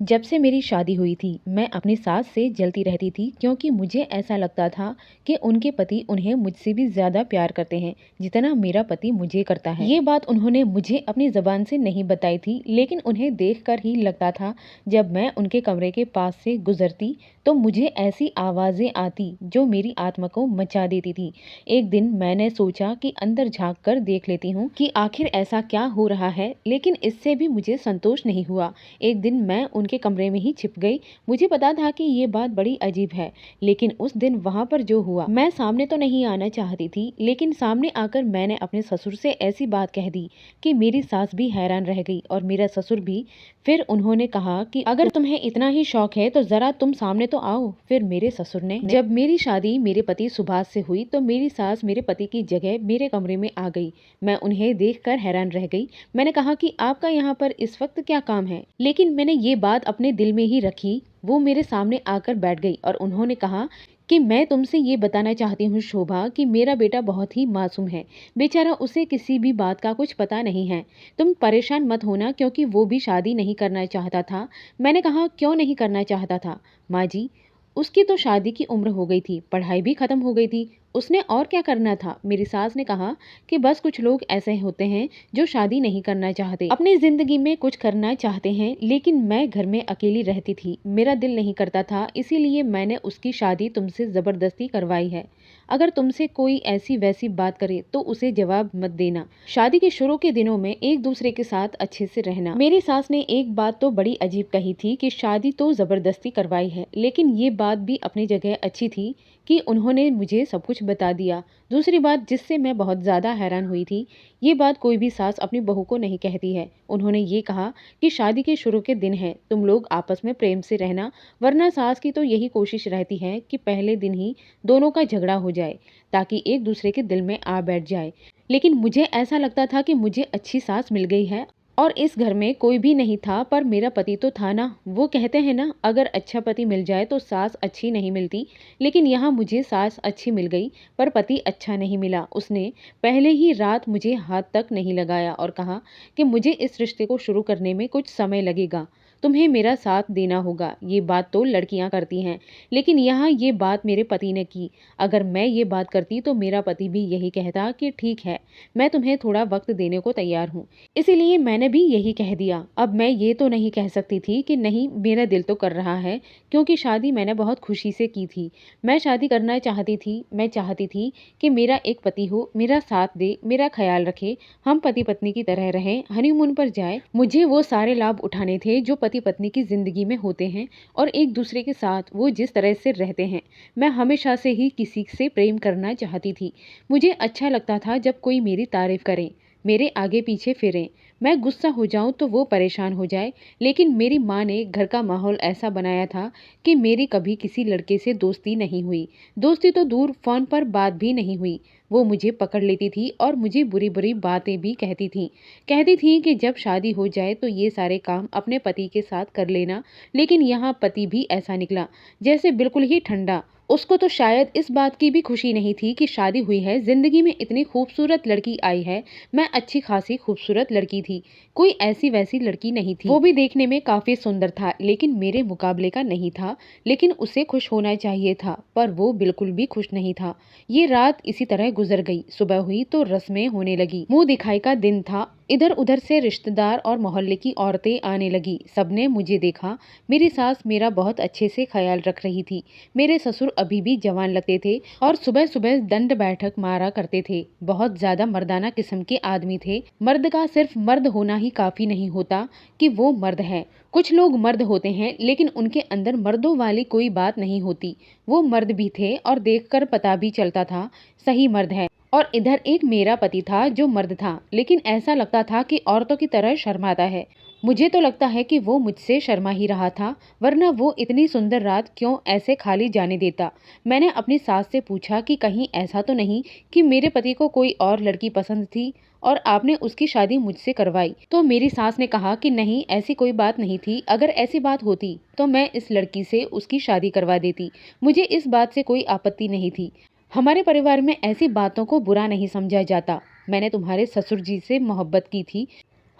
जब से मेरी शादी हुई थी, मैं अपनी सास से जलती रहती थी क्योंकि मुझे ऐसा लगता था कि उनके पति उन्हें मुझसे भी ज़्यादा प्यार करते हैं, जितना मेरा पति मुझे करता है। ये बात उन्होंने मुझे अपनी ज़बान से नहीं बताई थी, लेकिन उन्हें देखकर ही लगता था। जब मैं उनके कमरे के पास से गुजरती, तो मुझे ऐसी आवाज़ें आती जो मेरी आत्मा को मचा देती थी। एक दिन मैंने सोचा कि अंदर झाँक कर देख लेती हूँ कि आखिर ऐसा क्या हो रहा है, लेकिन इससे भी मुझे संतोष नहीं हुआ। एक दिन मैं उनके कमरे में ही छिप गई। मुझे पता था कि ये बात बड़ी अजीब है, लेकिन उस दिन वहाँ पर जो हुआ, मैं सामने तो नहीं आना चाहती थी, लेकिन सामने आकर मैंने अपने ससुर से ऐसी बात कह दी कि मेरी सास भी हैरान रह गई और मेरा ससुर भी। फिर उन्होंने कहा कि अगर तुम्हें इतना ही शौक है तो जरा तुम सामने तो आओ। फिर मेरे ससुर ने, जब मेरी शादी मेरे पति सुभाष से हुई, तो मेरी सास मेरे पति की जगह मेरे कमरे में आ गई। मैं उन्हें देखकर हैरान रह गई। मैंने कहा कि आपका यहाँ पर इस वक्त क्या काम है, लेकिन मैंने ये बात अपने दिल में ही रखी। वो मेरे सामने आकर बैठ गई और उन्होंने कहा कि मैं तुमसे ये बताना चाहती हूँ शोभा, कि मेरा बेटा बहुत ही मासूम है। बेचारा, उसे किसी भी बात का कुछ पता नहीं है। तुम परेशान मत होना, क्योंकि वो भी शादी नहीं करना चाहता था। मैंने कहा, क्यों नहीं करना चाहता था माँ जी? उसकी तो शादी की उम्र हो गई थी, पढ़ाई भी खत्म हो गई थी, उसने और क्या करना था? मेरी सास ने कहा कि बस कुछ लोग ऐसे होते हैं जो शादी नहीं करना चाहते, अपनी जिंदगी में कुछ करना चाहते हैं। लेकिन मैं घर में अकेली रहती थी, मेरा दिल नहीं करता था, इसीलिए मैंने उसकी शादी तुमसे जबरदस्ती करवाई है। अगर तुमसे कोई ऐसी वैसी बात करे तो उसे जवाब मत देना। शादी के शुरू के दिनों में एक दूसरे के साथ अच्छे से रहना। मेरी सास ने एक बात तो बड़ी अजीब कही थी कि शादी तो जबरदस्ती करवाई है, लेकिन ये बात भी अपनी जगह अच्छी थी कि उन्होंने मुझे सब कुछ बता दिया। दूसरी बात जिससे मैं बहुत ज़्यादा हैरान हुई थी, ये बात कोई भी सास अपनी बहू को नहीं कहती है। उन्होंने ये कहा कि शादी के शुरू के दिन है, तुम लोग आपस में प्रेम से रहना, वरना सास की तो यही कोशिश रहती है कि पहले दिन ही दोनों का झगड़ा हो जाए, ताकि एक दूसरे के दिल में आ बैठ जाए। लेकिन मुझे ऐसा लगता था कि मुझे अच्छी सास मिल गई है और इस घर में कोई भी नहीं था, पर मेरा पति तो था ना। वो कहते हैं ना, अगर अच्छा पति मिल जाए तो सास अच्छी नहीं मिलती। लेकिन यहाँ मुझे सास अच्छी मिल गई, पर पति अच्छा नहीं मिला। उसने पहले ही रात मुझे हाथ तक नहीं लगाया और कहा कि मुझे इस रिश्ते को शुरू करने में कुछ समय लगेगा, तुम्हें मेरा साथ देना होगा। ये बात तो लड़कियां करती हैं, लेकिन यहाँ ये बात मेरे पति ने की। अगर मैं ये बात करती तो मेरा पति भी यही कहता कि ठीक है, मैं तुम्हें थोड़ा वक्त देने को तैयार हूँ। इसीलिए मैंने भी यही कह दिया। अब मैं ये तो नहीं कह सकती थी कि नहीं, मेरा दिल तो कर रहा है, क्योंकि शादी मैंने बहुत खुशी से की थी। मैं शादी करना चाहती थी। मैं चाहती थी कि मेरा एक पति हो, मेरा साथ दे, मेरा ख्याल रखे, हम पति पत्नी की तरह रहें, हनीमून पर जाए। मुझे वो सारे लाभ उठाने थे जो पति पत्नी की जिंदगी में होते हैं, और एक दूसरे के साथ वो जिस तरह से रहते हैं। मैं हमेशा से ही किसी से प्रेम करना चाहती थी। मुझे अच्छा लगता था जब कोई मेरी तारीफ करे, मेरे आगे पीछे फिरें। मैं गुस्सा हो जाऊं तो वो परेशान हो जाए। लेकिन मेरी माँ ने घर का माहौल ऐसा बनाया था कि मेरी कभी किसी लड़के से दोस्ती नहीं हुई। दोस्ती तो दूर, फोन पर बात भी नहीं हुई। वो मुझे पकड़ लेती थी और मुझे बुरी बुरी बातें भी कहती थी। कहती थी कि जब शादी हो जाए तो ये सारे काम अपने पति के साथ कर लेना। लेकिन यहाँ पति भी ऐसा निकला, जैसे बिल्कुल ही ठंडा। उसको तो शायद इस बात की भी खुशी नहीं थी कि शादी हुई है, जिंदगी में इतनी खूबसूरत लड़की आई है। मैं अच्छी खासी खूबसूरत लड़की थी, कोई ऐसी वैसी लड़की नहीं थी। वो भी देखने में काफी सुंदर था, लेकिन मेरे मुकाबले का नहीं था। लेकिन उसे खुश होना चाहिए था, पर वो बिल्कुल भी खुश नहीं था। ये रात इसी तरह गुजर गई। सुबह हुई तो रस्में होने लगी। मुंह दिखाई का दिन था। इधर उधर से रिश्तेदार और मोहल्ले की औरतें आने लगी। सबने मुझे देखा। मेरी सास मेरा बहुत अच्छे से ख्याल रख रही थी। मेरे ससुर अभी भी जवान लगते थे और सुबह सुबह दंड बैठक मारा करते थे। बहुत ज्यादा मर्दाना किस्म के आदमी थे। मर्द का सिर्फ मर्द होना ही काफी नहीं होता कि वो मर्द है। कुछ लोग मर्द होते हैं, लेकिन उनके अंदर मर्दों वाली कोई बात नहीं होती। वो मर्द भी थे और देखकर पता भी चलता था सही मर्द है। और इधर एक मेरा पति था जो मर्द था, लेकिन ऐसा लगता था कि औरतों की तरह शर्माता है। मुझे तो लगता है कि वो मुझसे शर्मा ही रहा था, वरना वो इतनी सुंदर रात क्यों ऐसे खाली जाने देता। मैंने अपनी सास से पूछा कि कहीं ऐसा तो नहीं कि मेरे पति को कोई और लड़की पसंद थी और आपने उसकी शादी मुझसे करवाई। तो मेरी सास ने कहा कि नहीं, ऐसी कोई बात नहीं थी। अगर ऐसी बात होती तो मैं इस लड़की से उसकी शादी करवा देती। मुझे इस बात से कोई आपत्ति नहीं थी। हमारे परिवार में ऐसी बातों को बुरा नहीं समझा जाता। मैंने तुम्हारे ससुर जी से मोहब्बत की थी।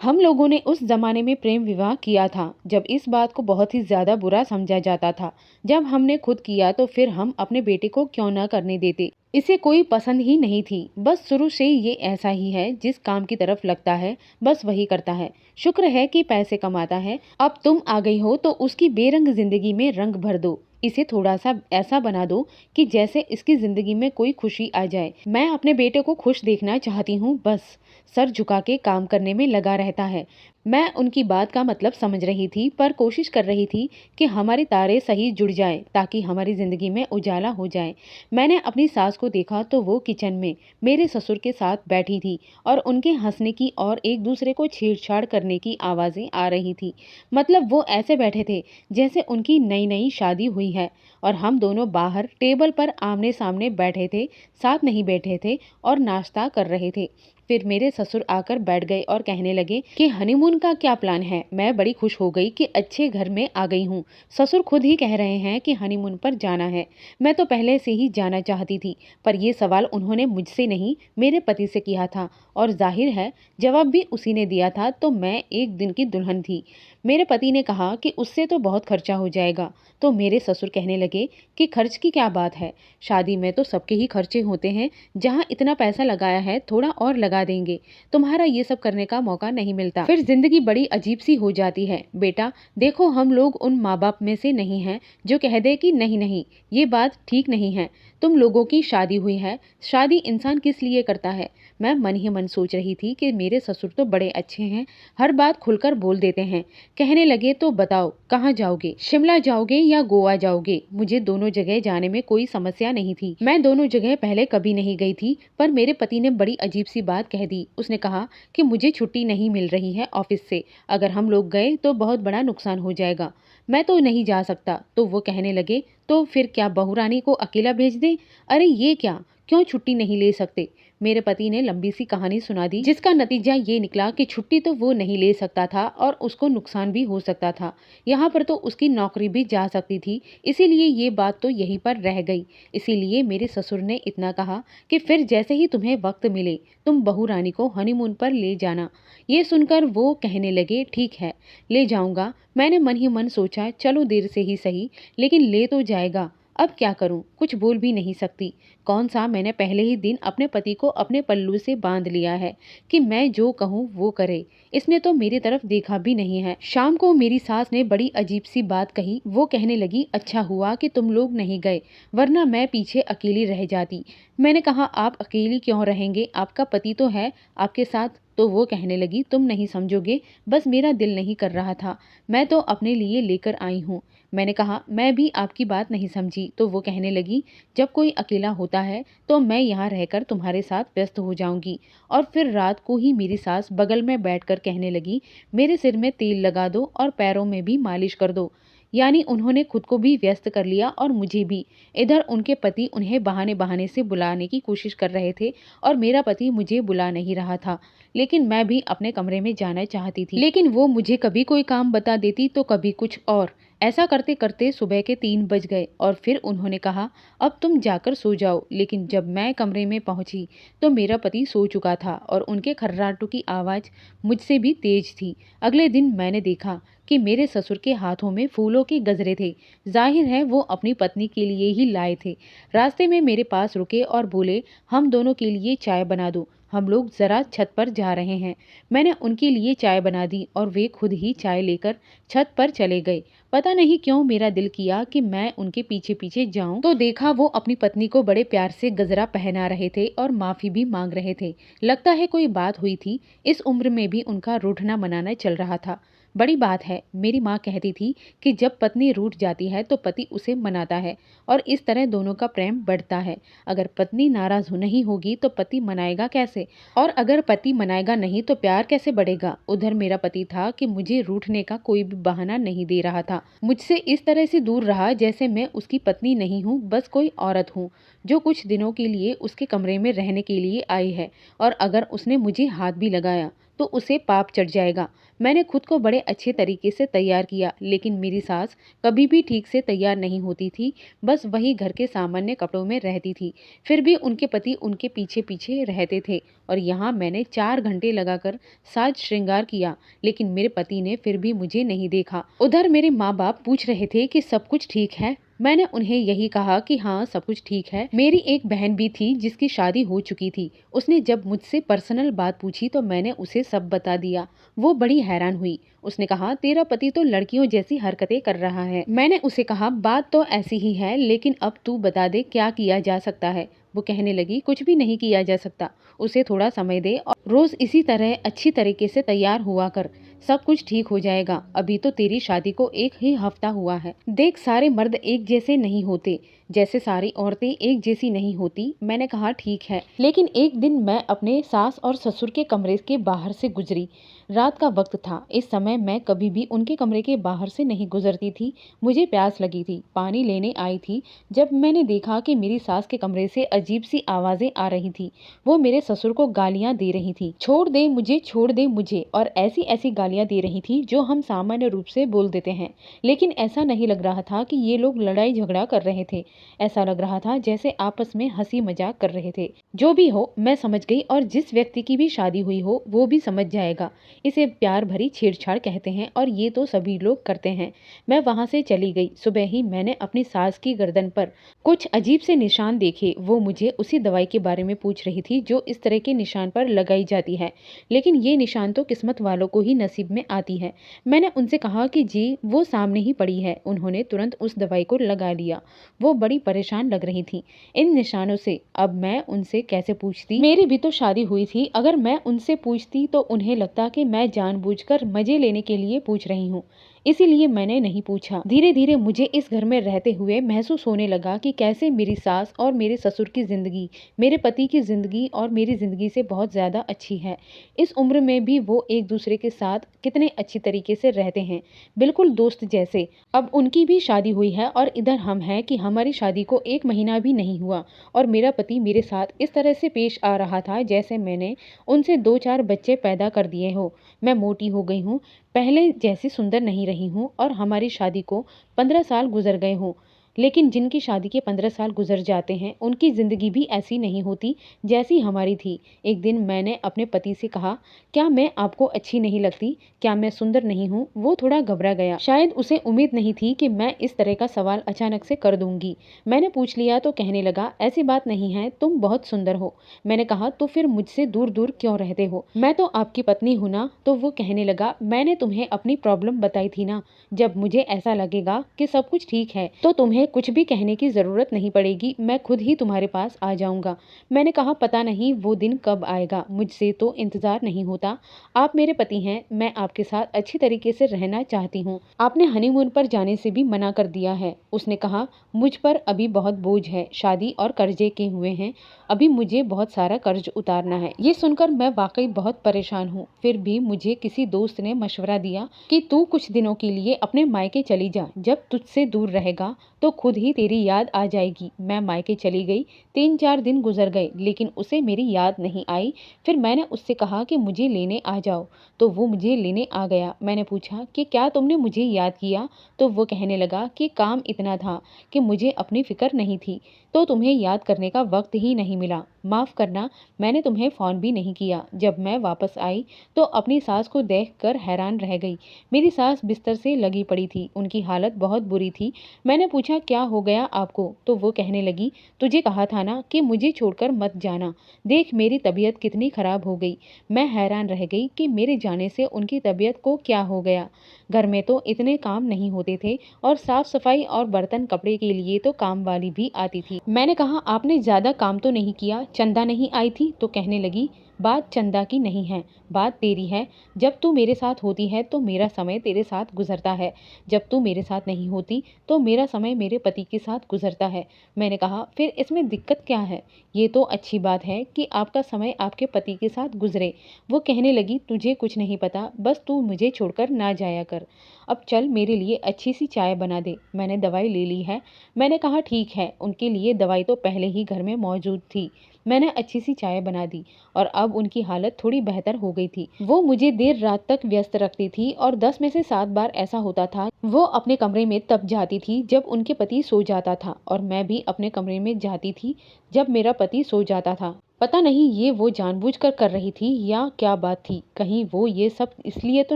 हम लोगों ने उस जमाने में प्रेम विवाह किया था जब इस बात को बहुत ही ज्यादा बुरा समझा जाता था। जब हमने खुद किया तो फिर हम अपने बेटे को क्यों ना करने देते। इसे कोई पसंद ही नहीं थी। बस शुरू से ये ऐसा ही है, जिस काम की तरफ लगता है बस वही करता है। शुक्र है कि पैसे कमाता है। अब तुम आ गई हो तो उसकी बेरंग जिंदगी में रंग भर दो। इसे थोड़ा सा ऐसा बना दो कि जैसे इसकी जिंदगी में कोई खुशी आ जाए। मैं अपने बेटे को खुश देखना चाहती हूँ। बस सर झुका के काम करने में लगा रहता है। मैं उनकी बात का मतलब समझ रही थी, पर कोशिश कर रही थी कि हमारे तारे सही जुड़ जाएं ताकि हमारी जिंदगी में उजाला हो जाए। मैंने अपनी सास को देखा तो वो किचन में मेरे ससुर के साथ बैठी थी और उनके हंसने की और एक दूसरे को छेड़छाड़ करने की आवाजें आ रही थी। मतलब वो ऐसे बैठे थे जैसे उनकी नई नई शादी हुई है और हम दोनों बाहर टेबल पर आमने सामने बैठे थे, साथ नहीं बैठे थे और नाश्ता कर रहे थे। फिर मेरे ससुर आकर बैठ गए और कहने लगे कि हनीमून का क्या प्लान है। मैं बड़ी खुश हो गई कि अच्छे घर में आ गई हूँ। ससुर खुद ही कह रहे हैं कि हनीमून पर जाना है। मैं तो पहले से ही जाना चाहती थी, पर यह सवाल उन्होंने मुझसे नहीं मेरे पति से किया था और जाहिर है जवाब भी उसी ने दिया था। तो मैं एक दिन की दुल्हन थी। मेरे पति ने कहा कि उससे तो बहुत खर्चा हो जाएगा। तो मेरे ससुर कहने लगे कि खर्च की क्या बात है, शादी में तो सबके ही खर्चे होते हैं। जहाँ इतना पैसा लगाया है थोड़ा और लगा देंगे। तुम्हारा ये सब करने का मौका नहीं मिलता, फिर जिंदगी बड़ी अजीब सी हो जाती है। बेटा देखो, हम लोग उन माँ बाप में से नहीं हैं जो कह दे कि नहीं नहीं ये बात ठीक नहीं है। तुम लोगों की शादी हुई है, शादी इंसान किस लिए करता है। मैं मन ही मन सोच रही थी कि मेरे ससुर तो बड़े अच्छे हैं, हर बात खुलकर बोल देते हैं। कहने लगे तो बताओ कहाँ जाओगे, शिमला जाओगे या गोवा जाओगे। मुझे दोनों जगह जाने में कोई समस्या नहीं थी। मैं दोनों जगह पहले कभी नहीं गई थी, पर मेरे पति ने बड़ी अजीब सी बात कह दी। उसने कहा कि मुझे छुट्टी नहीं मिल रही है ऑफिस से, अगर हम लोग गए तो बहुत बड़ा नुकसान हो जाएगा। मैं तो नहीं जा सकता। तो वो कहने लगे तो फिर क्या बहू रानी को अकेला भेज दें। अरे ये क्या, क्यों छुट्टी नहीं ले सकते। मेरे पति ने लंबी सी कहानी सुना दी, जिसका नतीजा ये निकला कि छुट्टी तो वो नहीं ले सकता था और उसको नुकसान भी हो सकता था। यहाँ पर तो उसकी नौकरी भी जा सकती थी। इसीलिए ये बात तो यहीं पर रह गई। इसीलिए मेरे ससुर ने इतना कहा कि फिर जैसे ही तुम्हें वक्त मिले तुम बहू रानी को हनीमून पर ले जाना। ये सुनकर वो कहने लगे ठीक है ले जाऊंगा। मैंने मन ही मन सोचा चलो देर से ही सही, लेकिन ले तो जाएगा। अब क्या करूं, कुछ बोल भी नहीं सकती। कौन सा, मैंने पहले ही दिन अपने पति को अपने पल्लू से बांध लिया है कि मैं जो कहूँ वो करे। इसने तो मेरी तरफ देखा भी नहीं है। शाम को मेरी सास ने बड़ी अजीब सी बात कही। वो कहने लगी अच्छा हुआ कि तुम लोग नहीं गए, वरना मैं पीछे अकेली रह जाती। मैंने कहा आप अकेली क्यों रहेंगे, आपका पति तो है आपके साथ। तो वो कहने लगी तुम नहीं समझोगे, बस मेरा दिल नहीं कर रहा था, मैं तो अपने लिए लेकर आई हूँ। मैंने कहा मैं भी आपकी बात नहीं समझी। तो वो कहने लगी जब कोई अकेला होता है तो मैं यहाँ रहकर तुम्हारे साथ व्यस्त हो जाऊंगी। और फिर रात को ही मेरी सास बगल में बैठकर कहने लगी मेरे सिर में तेल लगा दो और पैरों में भी मालिश कर दो। यानी उन्होंने खुद को भी व्यस्त कर लिया और मुझे भी। इधर उनके पति उन्हें बहाने बहाने से बुलाने की कोशिश कर रहे थे और मेरा पति मुझे बुला नहीं रहा था। लेकिन मैं भी अपने कमरे में जाना चाहती थी, लेकिन वो मुझे कभी कोई काम बता देती तो कभी कुछ और। ऐसा करते करते सुबह के 3 बज गए और फिर उन्होंने कहा अब तुम जाकर सो जाओ। लेकिन जब मैं कमरे में पहुंची तो मेरा पति सो चुका था और उनके खर्राटों की आवाज़ मुझसे भी तेज थी। अगले दिन मैंने देखा कि मेरे ससुर के हाथों में फूलों के गजरे थे। जाहिर है वो अपनी पत्नी के लिए ही लाए थे। रास्ते में मेरे पास रुके और बोले हम दोनों के लिए चाय बना दो, हम लोग ज़रा छत पर जा रहे हैं। मैंने उनके लिए चाय बना दी और वे खुद ही चाय लेकर छत पर चले गए। पता नहीं क्यों मेरा दिल किया कि मैं उनके पीछे पीछे जाऊं, तो देखा वो अपनी पत्नी को बड़े प्यार से गजरा पहना रहे थे और माफ़ी भी मांग रहे थे। लगता है कोई बात हुई थी। इस उम्र में भी उनका रूठना मनाना चल रहा था। बड़ी बात है। मेरी माँ कहती थी कि जब पत्नी रूठ जाती है तो पति उसे मनाता है और इस तरह दोनों का प्रेम बढ़ता है। अगर पत्नी नाराज नहीं होगी तो पति मनाएगा कैसे, और अगर पति मनाएगा नहीं तो प्यार कैसे बढ़ेगा। उधर मेरा पति था कि मुझे रूठने का कोई भी बहाना नहीं दे रहा था। मुझसे इस तरह से दूर रहा जैसे मैं उसकी पत्नी नहीं हूँ, बस कोई औरत हूँ जो कुछ दिनों के लिए उसके कमरे में रहने के लिए आई है। और अगर उसने मुझे हाथ भी लगाया तो उसे पाप चढ़ जाएगा। मैंने खुद को बड़े अच्छे तरीके से तैयार किया, लेकिन मेरी सास कभी भी ठीक से तैयार नहीं होती थी, बस वही घर के सामान्य कपड़ों में रहती थी। फिर भी उनके पति उनके पीछे पीछे रहते थे और यहाँ मैंने 4 घंटे लगाकर साज श्रृंगार किया, लेकिन मेरे पति ने फिर भी मुझे नहीं देखा। उधर मेरे माँ बाप पूछ रहे थे कि सब कुछ ठीक है। मैंने उन्हें यही कहा कि हाँ, सब कुछ ठीक है। मेरी एक बहन भी थी जिसकी शादी हो चुकी थी। उसने जब मुझसे पर्सनल बात पूछी तो मैंने उसे सब बता दिया। वो बड़ी हैरान हुई। उसने कहा, तेरा पति तो लड़कियों जैसी हरकतें कर रहा है। मैंने उसे कहा, बात तो ऐसी ही है, लेकिन अब तू बता दे क्या किया जा सकता है। वो कहने लगी, कुछ भी नहीं किया जा सकता, उसे थोड़ा समय दे और रोज इसी तरह अच्छी तरीके से तैयार हुआ कर, सब कुछ ठीक हो जाएगा। अभी तो तेरी शादी को 1 ही हफ्ता हुआ है। देख, सारे मर्द एक जैसे नहीं होते, जैसे सारी औरतें एक जैसी नहीं होती। मैंने कहा, ठीक है, लेकिन एक दिन मैं अपने सास और ससुर के कमरे के बाहर से गुजरी। रात का वक्त था। इस समय मैं कभी भी उनके कमरे के बाहर से नहीं गुजरती थी। मुझे प्यास लगी थी, पानी लेने आई थी, जब मैंने देखा कि मेरी सास के कमरे से अजीब सी आवाजें आ रही थी। वो मेरे ससुर को गालियां दे रही थी, छोड़ दे मुझे, छोड़ दे मुझे, और ऐसी ऐसी गालियां दे रही थी जो हम सामान्य रूप से बोल देते हैं। लेकिन ऐसा नहीं लग रहा था कि ये लोग लड़ाई झगड़ा कर रहे थे। ऐसा लग रहा था जैसे आपस में हंसी मजाक कर रहे थे। जो भी हो, मैं समझ गई, और जिस व्यक्ति की भी शादी हुई हो वो भी समझ जाएगा। इसे प्यार भरी छेड़छाड़ कहते हैं और ये तो सभी लोग करते हैं। मैं वहां से चली गई। सुबह ही मैंने अपनी सास की गर्दन पर कुछ अजीब से निशान देखे। वो मुझे उसी दवाई के बारे में पूछ रही थी जो इस तरह के निशान पर लगाई जाती है, लेकिन ये निशान तो किस्मत वालों को ही नसीब में आती है। मैंने उनसे कहा कि जी, वो सामने ही पड़ी है। उन्होंने तुरंत उस दवाई को लगा लिया। वो बड़ी परेशान लग रही थी इन निशानों से। अब मैं उनसे कैसे पूछती? मेरी भी तो शादी हुई थी। अगर मैं उनसे पूछती तो उन्हें लगता कि मैं जानबूझकर मजे लेने के लिए पूछ रही हूँ, इसीलिए मैंने नहीं पूछा। धीरे धीरे मुझे इस घर में रहते हुए महसूस होने लगा कि कैसे मेरी सास और मेरे ससुर की जिंदगी मेरे पति की जिंदगी और मेरी जिंदगी से बहुत ज्यादा अच्छी है। इस उम्र में भी वो एक दूसरे के साथ कितने अच्छी तरीके से रहते हैं, बिल्कुल दोस्त जैसे। अब उनकी भी शादी हुई है और इधर हम हैं कि हमारी शादी को 1 महीना भी नहीं हुआ और मेरा पति मेरे साथ इस तरह से पेश आ रहा था जैसे मैंने उनसे 2-4 बच्चे पैदा कर दिए हो। मैं मोटी हो गई हूँ, पहले जैसी सुंदर नहीं रही हूँ, और हमारी शादी को 15 साल गुजर गए हों। लेकिन जिनकी शादी के 15 साल गुजर जाते हैं उनकी ज़िंदगी भी ऐसी नहीं होती जैसी हमारी थी। एक दिन मैंने अपने पति से कहा, क्या मैं आपको अच्छी नहीं लगती? क्या मैं सुंदर नहीं हूँ? वो थोड़ा घबरा गया। शायद उसे उम्मीद नहीं थी कि मैं इस तरह का सवाल अचानक से कर दूंगी। मैंने पूछ लिया तो कहने लगा, ऐसी बात नहीं है, तुम बहुत सुंदर हो। मैंने कहा, तो फिर मुझसे दूर दूर क्यों रहते हो? मैं तो आपकी पत्नी हूँ ना। तो वो कहने लगा, मैंने तुम्हें अपनी प्रॉब्लम बताई थी ना। जब मुझे ऐसा लगेगा कि सब कुछ ठीक है तो तुम्हें कुछ भी कहने की जरूरत नहीं पड़ेगी, मैं खुद ही तुम्हारे पास आ जाऊंगा। मैंने कहा, पता नहीं वो दिन कब आएगा, मुझसे तो इंतजार नहीं होता। आप मेरे पति हैं, मैं आपके साथ अच्छी तरीके से रहना चाहती हूँ। आपने हनीमून पर जाने से भी मना कर दिया है। उसने कहा, मुझ पर अभी बहुत बोझ है, शादी और कर्जे के हुए हैं, अभी मुझे बहुत सारा कर्ज उतारना है। ये सुनकर मैं वाकई बहुत परेशान हूँ। फिर भी मुझे किसी दोस्त ने मशवरा दिया कि तू कुछ दिनों के लिए अपने मायके चली जा, जब तुझसे दूर रहेगा तो खुद ही तेरी याद आ जाएगी। मैं मायके चली गई। 3-4 दिन गुजर गए, लेकिन उसे मेरी याद नहीं आई। फिर मैंने उससे कहा कि मुझे लेने आ जाओ, तो वो मुझे लेने आ गया। मैंने पूछा कि क्या तुमने मुझे याद किया? तो वो कहने लगा कि काम इतना था कि मुझे अपनी फिक्र नहीं थी, तो तुम्हें याद करने का वक्त ही नहीं मिला। माफ़ करना, मैंने तुम्हें फ़ोन भी नहीं किया। जब मैं वापस आई तो अपनी सास को देखकर हैरान रह गई। मेरी सास बिस्तर से लगी पड़ी थी, उनकी हालत बहुत बुरी थी। मैंने पूछा, क्या हो गया आपको? तो वो कहने लगी, तुझे कहा था ना कि मुझे छोड़कर मत जाना, देख मेरी तबीयत कितनी ख़राब हो गई। मैं हैरान रह गई कि मेरे जाने से उनकी तबीयत को क्या हो गया। घर में तो इतने काम नहीं होते थे और साफ सफाई और बर्तन कपड़े के लिए तो काम वाली भी आती थी। मैंने कहा, आपने ज़्यादा काम तो नहीं किया, चंदा नहीं आई थी? तो कहने लगी, बात चंदा की नहीं है, बात तेरी है। जब तू मेरे साथ होती है तो मेरा समय तेरे साथ गुजरता है, जब तू मेरे साथ नहीं होती तो मेरा समय मेरे पति के साथ गुजरता है। मैंने कहा, फिर इसमें दिक्कत क्या है? ये तो अच्छी बात है कि आपका समय आपके पति के साथ गुजरे। वो कहने लगी, तुझे कुछ नहीं पता, बस तू मुझे छोड़कर ना जाया कर। अब चल मेरे लिए अच्छी सी चाय बना दे, मैंने दवाई ले ली है। मैंने कहा, ठीक है। उनके लिए दवाई तो पहले ही घर में मौजूद थी, मैंने अच्छी सी चाय बना दी और अब उनकी हालत थोड़ी बेहतर हो गई थी। वो मुझे देर रात तक व्यस्त रखती थी और 10 में से 7 बार ऐसा होता था। वो अपने कमरे में तब जाती थी जब उनके पति सो जाता था और मैं भी अपने कमरे में जाती थी जब मेरा पति सो जाता था। पता नहीं ये वो जानबूझकर कर रही थी या क्या बात थी। कहीं वो ये सब इसलिए तो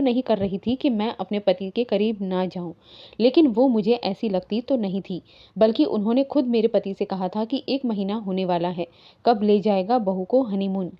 नहीं कर रही थी कि मैं अपने पति के करीब ना जाऊं, लेकिन वो मुझे ऐसी लगती तो नहीं थी। बल्कि उन्होंने खुद मेरे पति से कहा था कि 1 महीना होने वाला है, कब ले जाएगा बहू को हनीमून।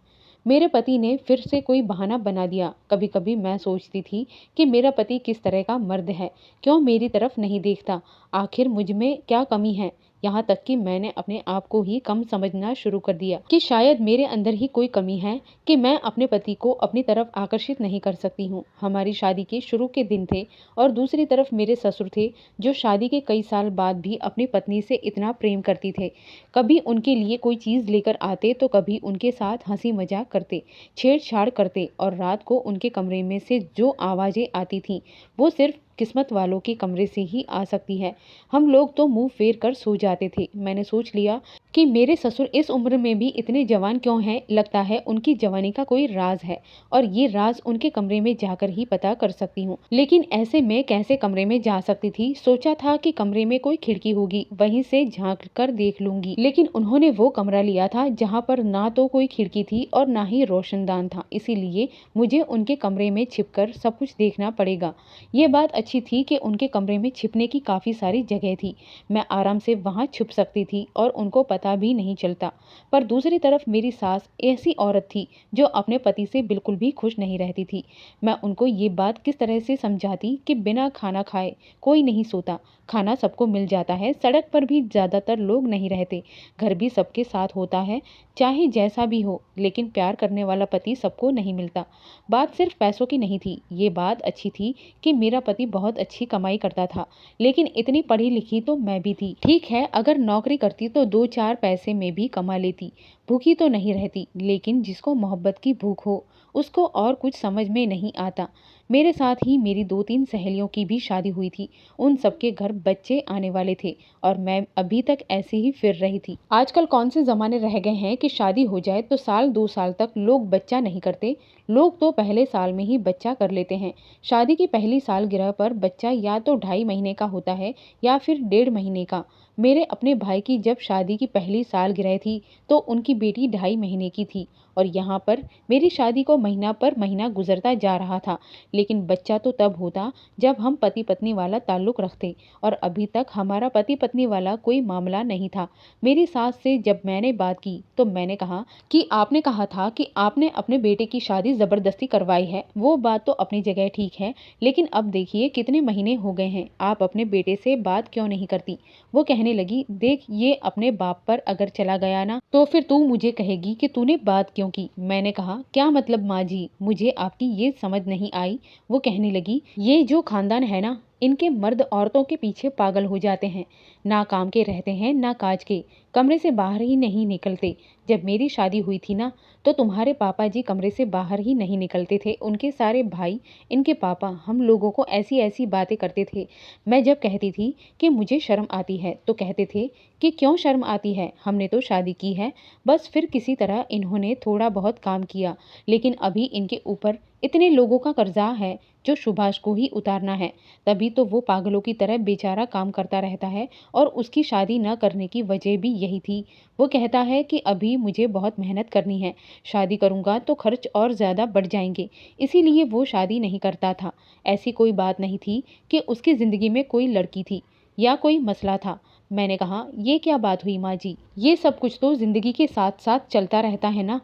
मेरे पति ने फिर से कोई बहाना बना दिया। कभी कभी मैं सोचती थी कि मेरा पति किस तरह का मर्द है, क्यों मेरी तरफ नहीं देखता, आखिर मुझ में क्या कमी है। यहाँ तक कि मैंने अपने आप को ही कम समझना शुरू कर दिया कि शायद मेरे अंदर ही कोई कमी है कि मैं अपने पति को अपनी तरफ आकर्षित नहीं कर सकती हूँ। हमारी शादी के शुरू के दिन थे और दूसरी तरफ मेरे ससुर थे, जो शादी के कई साल बाद भी अपनी पत्नी से इतना प्रेम करती थे। कभी उनके लिए कोई चीज़ लेकर आते तो कभी उनके साथ हंसी मजाक करते, छेड़छाड़ करते और रात को उनके कमरे में से जो आवाज़ें आती थीं वो सिर्फ किस्मत वालों के कमरे से ही आ सकती है। हम लोग तो मुंह फेर कर सो जाते थे। मैंने सोच लिया कि मेरे ससुर इस उम्र में भी इतने जवान क्यों हैं, लगता है उनकी जवानी का कोई राज है और ये राज उनके कमरे में जाकर ही पता कर सकती हूँ। लेकिन ऐसे में कैसे कमरे में जा सकती थी। सोचा था कि कमरे में कोई खिड़की होगी, वहीं से झांक कर देख लूंगी, लेकिन उन्होंने वो कमरा लिया था जहाँ पर ना तो कोई खिड़की थी और ना ही रोशनदान था। इसीलिए मुझे उनके कमरे में छिपकर सब कुछ देखना पड़ेगा। ये बात अच्छी थी कि उनके कमरे में छिपने की काफ़ी सारी जगह थी। मैं आराम से वहाँ छुप सकती थी और उनको पता भी नहीं चलता। पर दूसरी तरफ मेरी सास ऐसी औरत थी जो अपने पति से बिल्कुल भी खुश नहीं रहती थी। मैं उनको ये बात किस तरह से समझाती कि बिना खाना खाए कोई नहीं सोता, खाना सबको मिल जाता है, सड़क पर भी ज़्यादातर लोग नहीं रहते, घर भी सबके साथ होता है, चाहे जैसा भी हो, लेकिन प्यार करने वाला पति सबको नहीं मिलता। बात सिर्फ पैसों की नहीं थी। ये बात अच्छी थी कि मेरा पति बहुत अच्छी कमाई करता था, लेकिन इतनी पढ़ी लिखी तो मैं भी थी। ठीक है, अगर नौकरी करती तो 2-4 पैसे में भी कमा लेती, भूखी तो नहीं रहती। लेकिन जिसको मोहब्बत की भूख हो उसको और कुछ समझ में नहीं आता। मेरे साथ ही मेरी 2-3 सहेलियों की भी शादी हुई थी। उन सबके घर बच्चे आने वाले थे और मैं अभी तक ऐसे ही फिर रही थी। आजकल कौन से ज़माने रह गए हैं कि शादी हो जाए तो साल 2 साल तक लोग बच्चा नहीं करते। लोग तो पहले साल में ही बच्चा कर लेते हैं। शादी की पहली सालगिरह पर बच्चा या तो 2.5 महीने का होता है या फिर 1.5 महीने का। मेरे अपने भाई की जब शादी की पहली सालगिरह थी तो उनकी बेटी 2.5 महीने की थी और यहाँ पर मेरी शादी को महीना पर महीना गुजरता जा रहा था। लेकिन बच्चा तो तब होता जब हम पति पत्नी वाला ताल्लुक़ रखते और अभी तक हमारा पति पत्नी वाला कोई मामला नहीं था। मेरी सास से जब मैंने बात की तो मैंने कहा कि आपने कहा था कि आपने अपने बेटे की शादी ज़बरदस्ती करवाई है। वो बात तो अपनी जगह ठीक है, लेकिन अब देखिए कितने महीने हो गए हैं, आप अपने बेटे से बात क्यों नहीं करती। वो कहने लगी, देख ये अपने बाप पर अगर चला गया ना तो फिर तू मुझे कहेगी कि तूने बात क्यों की। मैंने कहा, क्या मतलब माँ जी, मुझे आपकी ये समझ नहीं आई। वो कहने लगी, ये जो खानदान है ना, इनके मर्द औरतों के पीछे पागल हो जाते हैं, ना काम के रहते हैं ना काज के, कमरे से बाहर ही नहीं निकलते। जब मेरी शादी हुई थी ना तो तुम्हारे पापा जी कमरे से बाहर ही नहीं निकलते थे। उनके सारे भाई, इनके पापा हम लोगों को ऐसी ऐसी बातें करते थे। मैं जब कहती थी कि मुझे शर्म आती है तो कहते थे कि क्यों शर्म आती है, हमने तो शादी की है। बस फिर किसी तरह इन्होंने थोड़ा बहुत काम किया, लेकिन अभी इनके ऊपर इतने लोगों का कर्जा है जो सुभाष को ही उतारना है। तभी तो वो पागलों की तरह बेचारा काम करता रहता है और उसकी शादी न करने की वजह भी यही थी। वो कहता है कि अभी मुझे बहुत मेहनत करनी है, शादी करूँगा तो खर्च और ज़्यादा बढ़ जाएंगे, इसीलिए वो शादी नहीं करता था। ऐसी कोई बात नहीं थी कि उसकी ज़िंदगी में कोई लड़की थी या कोई मसला था। मैंने कहा, ये क्या बात हुई माँ जी, ये सब कुछ तो ज़िंदगी के साथ साथ चलता रहता है ना।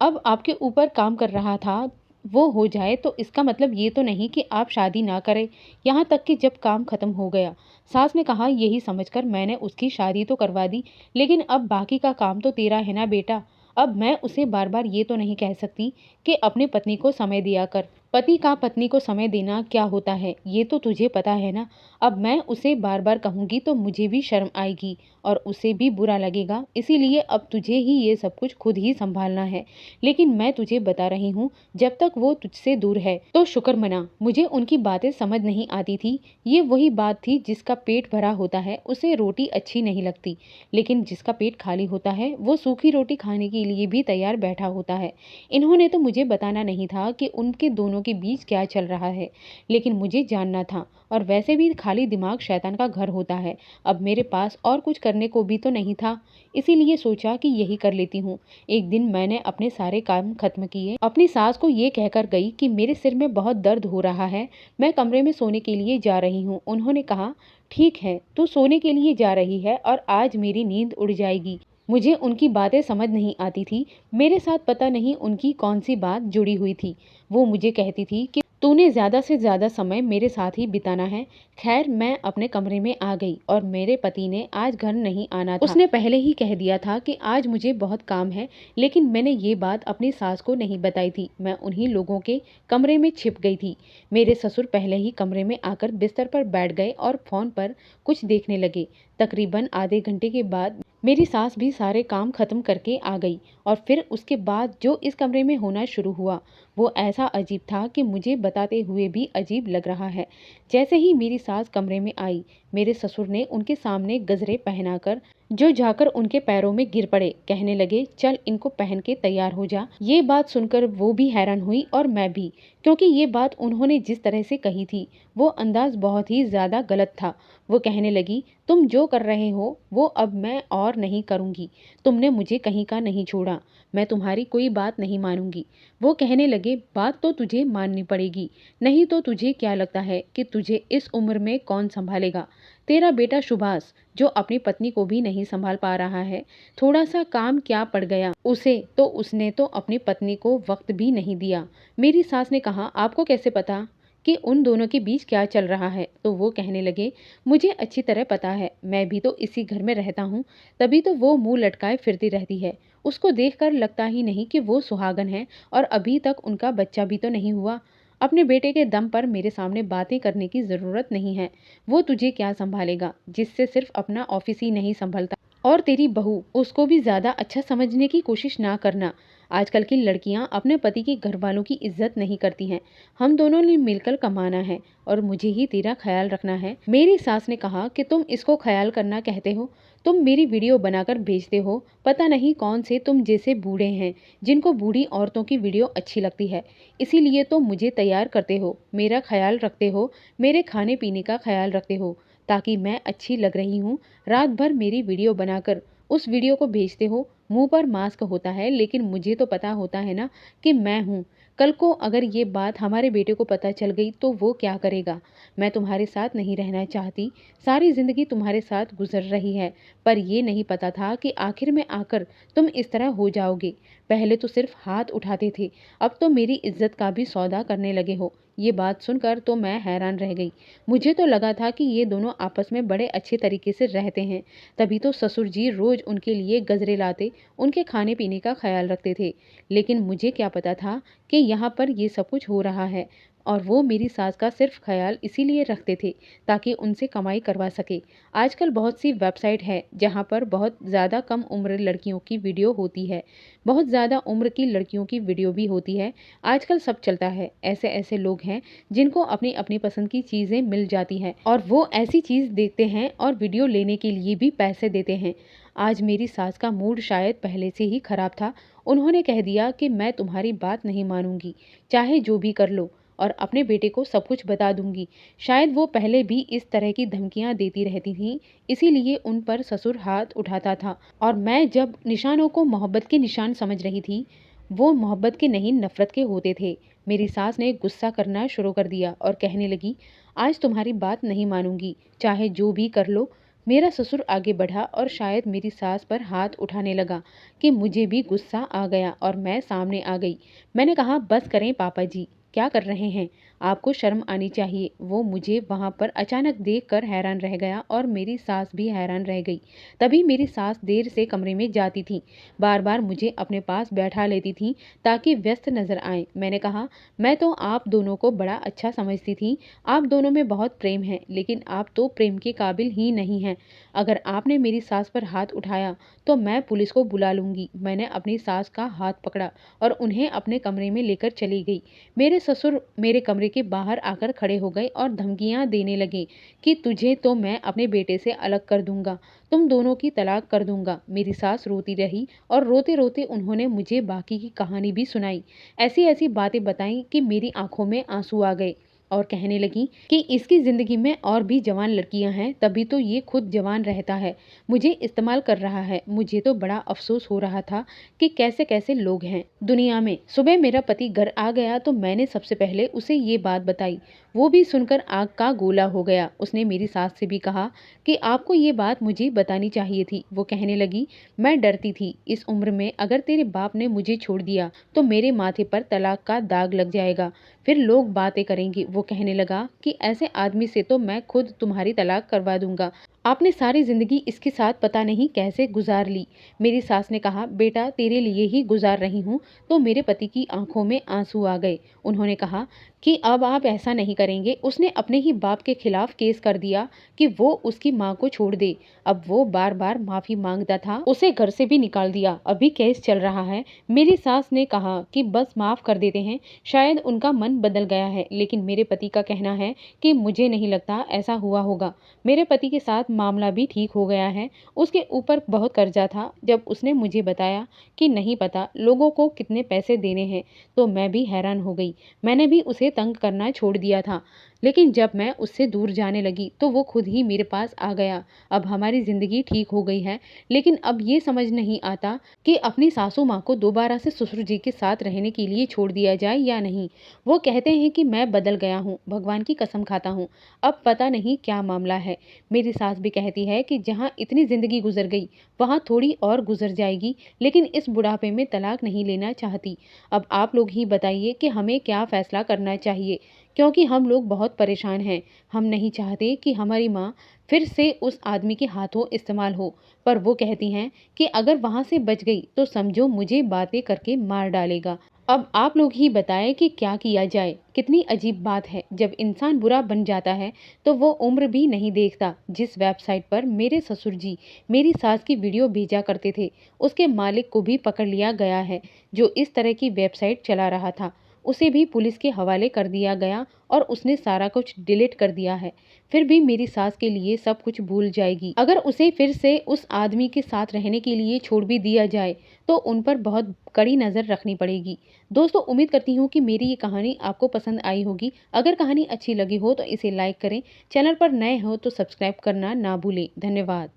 अब आपके ऊपर काम कर रहा था, वो हो जाए तो इसका मतलब ये तो नहीं कि आप शादी ना करें, यहाँ तक कि जब काम खत्म हो गया। सास ने कहा, यही समझकर मैंने उसकी शादी तो करवा दी, लेकिन अब बाकी का काम तो तेरा है ना बेटा। अब मैं उसे बार बार ये तो नहीं कह सकती कि अपने पत्नी को समय दिया कर। पति का पत्नी को समय देना क्या होता है ये तो तुझे पता है ना। अब मैं उसे बार बार कहूँगी तो मुझे भी शर्म आएगी और उसे भी बुरा लगेगा, इसीलिए अब तुझे ही ये सब कुछ खुद ही संभालना है। लेकिन मैं तुझे बता रही हूँ, जब तक वो तुझसे दूर है तो शुक्र मना। मुझे उनकी बातें समझ नहीं आती थी। ये वही बात थी, जिसका पेट भरा होता है उसे रोटी अच्छी नहीं लगती, लेकिन जिसका पेट खाली होता है वो सूखी रोटी खाने के लिए भी तैयार बैठा होता है। इन्होंने तो मुझे बताना नहीं था कि उनके दोनों के बीच क्या चल रहा है, लेकिन मुझे जानना था। और वैसे भी खाली दिमाग शैतान का घर होता है। अब मेरे पास और कुछ करने को भी तो नहीं था, इसीलिए सोचा कि यही कर लेती हूँ। एक दिन मैंने अपने सारे काम खत्म किए, अपनी सास को ये कहकर गई कि मेरे सिर में बहुत दर्द हो रहा है, मैं कमरे में सोने के लिए जा रही हूँ। उन्होंने कहा, ठीक है, तू सोने के लिए जा रही है और आज मेरी नींद उड़ जाएगी। मुझे उनकी बातें समझ नहीं आती थी। मेरे साथ पता नहीं उनकी कौन सी बात जुड़ी हुई थी। वो मुझे कहती थी कि तूने ज़्यादा से ज़्यादा समय मेरे साथ ही बिताना है। खैर, मैं अपने कमरे में आ गई और मेरे पति ने आज घर नहीं आना था। उसने पहले ही कह दिया था कि आज मुझे बहुत काम है, लेकिन मैंने ये बात अपनी सास को नहीं बताई थी। मैं उन्हीं लोगों के कमरे में छिप गई थी। मेरे ससुर पहले ही कमरे में आकर बिस्तर पर बैठ गए और फ़ोन पर कुछ देखने लगे। तकरीबन आधे घंटे के बाद मेरी सास भी सारे काम खत्म करके आ गई और फिर उसके बाद जो इस कमरे में होना शुरू हुआ वो ऐसा अजीब था कि मुझे बताते हुए भी अजीब लग रहा है। जैसे ही मेरी सास कमरे में आई, मेरे ससुर ने उनके सामने गजरे पहनाकर जो जाकर उनके पैरों में गिर पड़े, कहने लगे, चल इनको पहन के तैयार हो जा। ये बात सुनकर वो भी हैरान हुई और मैं भी, क्योंकि ये बात उन्होंने जिस तरह से कही थी वो अंदाज बहुत ही ज़्यादा गलत था। वो कहने लगी, तुम जो कर रहे हो वो अब मैं और नहीं करूँगी। तुमने मुझे कहीं का नहीं छोड़ा, मैं तुम्हारी कोई बात नहीं मानूंगी। वो कहने लगे, बात तो तुझे माननी पड़ेगी, नहीं तो तुझे क्या लगता है कि तुझे इस उम्र में कौन संभालेगा। तेरा बेटा सुभाष जो अपनी पत्नी को भी नहीं संभाल पा रहा है, थोड़ा सा काम क्या पड़ गया उसे, तो उसने तो अपनी पत्नी को वक्त भी नहीं दिया। मेरी सास ने कहा, आपको कैसे पता कि उन दोनों के बीच क्या चल रहा है? तो वो कहने लगे, मुझे अच्छी तरह पता है, मैं भी तो इसी घर में रहता हूँ, तभी तो वो मुंह लटकाए फिरती रहती है। उसको देखकर लगता ही नहीं कि वो सुहागन है और अभी तक उनका बच्चा भी तो नहीं हुआ। अपने बेटे के दम पर मेरे सामने बातें करने की ज़रूरत नहीं है। वो तुझे क्या संभालेगा, जिससे सिर्फ अपना ऑफिस ही नहीं संभलता। और तेरी बहू, उसको भी ज़्यादा अच्छा समझने की कोशिश ना करना। आजकल की लड़कियां अपने पति के घर वालों की इज्जत नहीं करती हैं। हम दोनों ने मिलकर कमाना है और मुझे ही तेरा ख्याल रखना है। मेरी सास ने कहा कि तुम इसको ख्याल करना कहते हो, तुम मेरी वीडियो बनाकर भेजते हो। पता नहीं कौन से तुम जैसे बूढ़े हैं जिनको बूढ़ी औरतों की वीडियो अच्छी लगती है, इसीलिए तो मुझे तैयार करते हो, मेरा ख्याल रखते हो, मेरे खाने पीने का ख्याल रखते हो, ताकि मैं अच्छी लग रही हूँ। रात भर मेरी वीडियो बनाकर उस वीडियो को भेजते हो। मुंह पर मास्क होता है, लेकिन मुझे तो पता होता है ना कि मैं हूँ। कल को अगर ये बात हमारे बेटे को पता चल गई तो वो क्या करेगा? मैं तुम्हारे साथ नहीं रहना चाहती, सारी ज़िंदगी तुम्हारे साथ गुजर रही है, पर ये नहीं पता था कि आखिर में आकर तुम इस तरह हो जाओगे। पहले तो सिर्फ हाथ उठाते थे, अब तो मेरी इज्जत का भी सौदा करने लगे हो। ये बात सुनकर तो मैं हैरान रह गई। मुझे तो लगा था कि ये दोनों आपस में बड़े अच्छे तरीके से रहते हैं, तभी तो ससुर जी रोज़ उनके लिए गजरे लाते, उनके खाने पीने का ख्याल रखते थे। लेकिन मुझे क्या पता था कि यहाँ पर ये सब कुछ हो रहा है, और वो मेरी सास का सिर्फ ख्याल इसीलिए रखते थे ताकि उनसे कमाई करवा सके। आजकल बहुत सी वेबसाइट है जहाँ पर बहुत ज़्यादा कम उम्र लड़कियों की वीडियो होती है, बहुत ज़्यादा उम्र की लड़कियों की वीडियो भी होती है। आजकल सब चलता है। ऐसे ऐसे लोग हैं जिनको अपनी अपनी पसंद की चीज़ें मिल जाती हैं और वो ऐसी चीज़ देखते हैं और वीडियो लेने के लिए भी पैसे देते हैं। आज मेरी सास का मूड शायद पहले से ही खराब था। उन्होंने कह दिया कि मैं तुम्हारी बात नहीं मानूंगी, चाहे जो भी कर लो, और अपने बेटे को सब कुछ बता दूंगी। शायद वो पहले भी इस तरह की धमकियां देती रहती थीं, इसीलिए उन पर ससुर हाथ उठाता था। और मैं जब निशानों को मोहब्बत के निशान समझ रही थी, वो मोहब्बत के नहीं नफरत के होते थे। मेरी सास ने गुस्सा करना शुरू कर दिया और कहने लगी, आज तुम्हारी बात नहीं मानूंगी, चाहे जो भी कर लो। मेरा ससुर आगे बढ़ा और शायद मेरी सास पर हाथ उठाने लगा कि मुझे भी गुस्सा आ गया और मैं सामने आ गई। मैंने कहा, बस करें पापा जी, क्या कर रहे हैं? आपको शर्म आनी चाहिए। वो मुझे वहाँ पर अचानक देखकर हैरान रह गया और मेरी सास भी हैरान रह गई। तभी मेरी सास देर से कमरे में जाती थी, बार बार मुझे अपने पास बैठा लेती थी ताकि व्यस्त नजर आए। मैंने कहा, मैं तो आप दोनों को बड़ा अच्छा समझती थी, आप दोनों में बहुत प्रेम है, लेकिन आप तो प्रेम के काबिल ही नहीं हैं। अगर आपने मेरी सास पर हाथ उठाया तो मैं पुलिस को बुला लूंगी। मैंने अपनी सास का हाथ पकड़ा और उन्हें अपने कमरे में लेकर चली गई। मेरे ससुर मेरे कमरे के बाहर आकर खड़े हो गए और धमकियां देने लगे कि तुझे तो मैं अपने बेटे से अलग कर दूंगा, तुम दोनों की तलाक कर दूंगा। मेरी सास रोती रही और रोते रोते उन्होंने मुझे बाकी की कहानी भी सुनाई। ऐसी ऐसी बातें बताई कि मेरी आंखों में आंसू आ गए और कहने लगी कि इसकी ज़िंदगी में और भी जवान लड़कियां हैं, तभी तो ये खुद जवान रहता है, मुझे इस्तेमाल कर रहा है। मुझे तो बड़ा अफसोस हो रहा था कि कैसे कैसे लोग हैं दुनिया में। सुबह मेरा पति घर आ गया तो मैंने सबसे पहले उसे ये बात बताई। वो भी सुनकर आग का गोला हो गया। उसने मेरी सास से भी कहा कि आपको ये बात मुझे बतानी चाहिए थी। वो कहने लगी, मैं डरती थी, इस उम्र में अगर तेरे बाप ने मुझे छोड़ दिया तो मेरे माथे पर तलाक का दाग लग जाएगा, फिर लोग बातें करेंगे। वो कहने लगा कि ऐसे आदमी से तो मैं खुद तुम्हारी तलाक करवा दूंगा। आपने सारी जिंदगी इसके साथ पता नहीं कैसे गुजार ली। मेरी सास ने कहा, बेटा तेरे लिए ही गुजार रही हूँ। तो मेरे पति की आंखों में आंसू आ गए। उन्होंने कहा कि अब आप ऐसा नहीं करेंगे। उसने अपने ही बाप के खिलाफ केस कर दिया कि वो उसकी माँ को छोड़ दे। अब वो बार बार माफी मांगता था, उसे घर से भी निकाल दिया, अभी केस चल रहा है। मेरी सास ने कहा कि बस माफ कर देते हैं, शायद उनका मन बदल गया है। लेकिन मेरे पति का कहना है कि मुझे नहीं लगता ऐसा हुआ होगा। मेरे पति के साथ मामला भी ठीक हो गया है। उसके ऊपर बहुत कर्जा था। जब उसने मुझे बताया कि नहीं पता लोगों को कितने पैसे देने हैं तो मैं भी हैरान हो गई। मैंने भी उसे तंग करना छोड़ दिया था, लेकिन जब मैं उससे दूर जाने लगी तो वो खुद ही मेरे पास आ गया। अब हमारी जिंदगी ठीक हो गई है, लेकिन अब ये समझ नहीं आता कि अपनी सासू माँ को दोबारा से ससुर जी के साथ रहने के लिए छोड़ दिया जाए या नहीं। वो कहते हैं कि मैं बदल गया हूँ, भगवान की कसम खाता हूँ। अब पता नहीं क्या मामला है। मेरी सास भी कहती है कि जहाँ इतनी जिंदगी गुजर गई वहाँ थोड़ी और गुजर जाएगी, लेकिन इस बुढ़ापे में तलाक नहीं लेना चाहती। अब आप लोग ही बताइए कि हमें क्या फैसला करना चाहिए, क्योंकि हम लोग बहुत परेशान हैं। हम नहीं चाहते कि हमारी माँ फिर से उस आदमी के हाथों इस्तेमाल हो, पर वो कहती हैं कि अगर वहाँ से बच गई तो समझो मुझे बातें करके मार डालेगा। अब आप लोग ही बताएं कि क्या किया जाए। कितनी अजीब बात है, जब इंसान बुरा बन जाता है तो वो उम्र भी नहीं देखता। जिस वेबसाइट पर मेरे ससुर जी मेरी सास की वीडियो भेजा करते थे, उसके मालिक को भी पकड़ लिया गया है। जो इस तरह की वेबसाइट चला रहा था उसे भी पुलिस के हवाले कर दिया गया और उसने सारा कुछ डिलीट कर दिया है। फिर भी मेरी सास के लिए सब कुछ भूल जाएगी। अगर उसे फिर से उस आदमी के साथ रहने के लिए छोड़ भी दिया जाए तो उन पर बहुत कड़ी नज़र रखनी पड़ेगी। दोस्तों, उम्मीद करती हूँ कि मेरी ये कहानी आपको पसंद आई होगी। अगर कहानी अच्छी लगी हो तो इसे लाइक करें, चैनल पर नए हो तो सब्सक्राइब करना ना भूलें। धन्यवाद।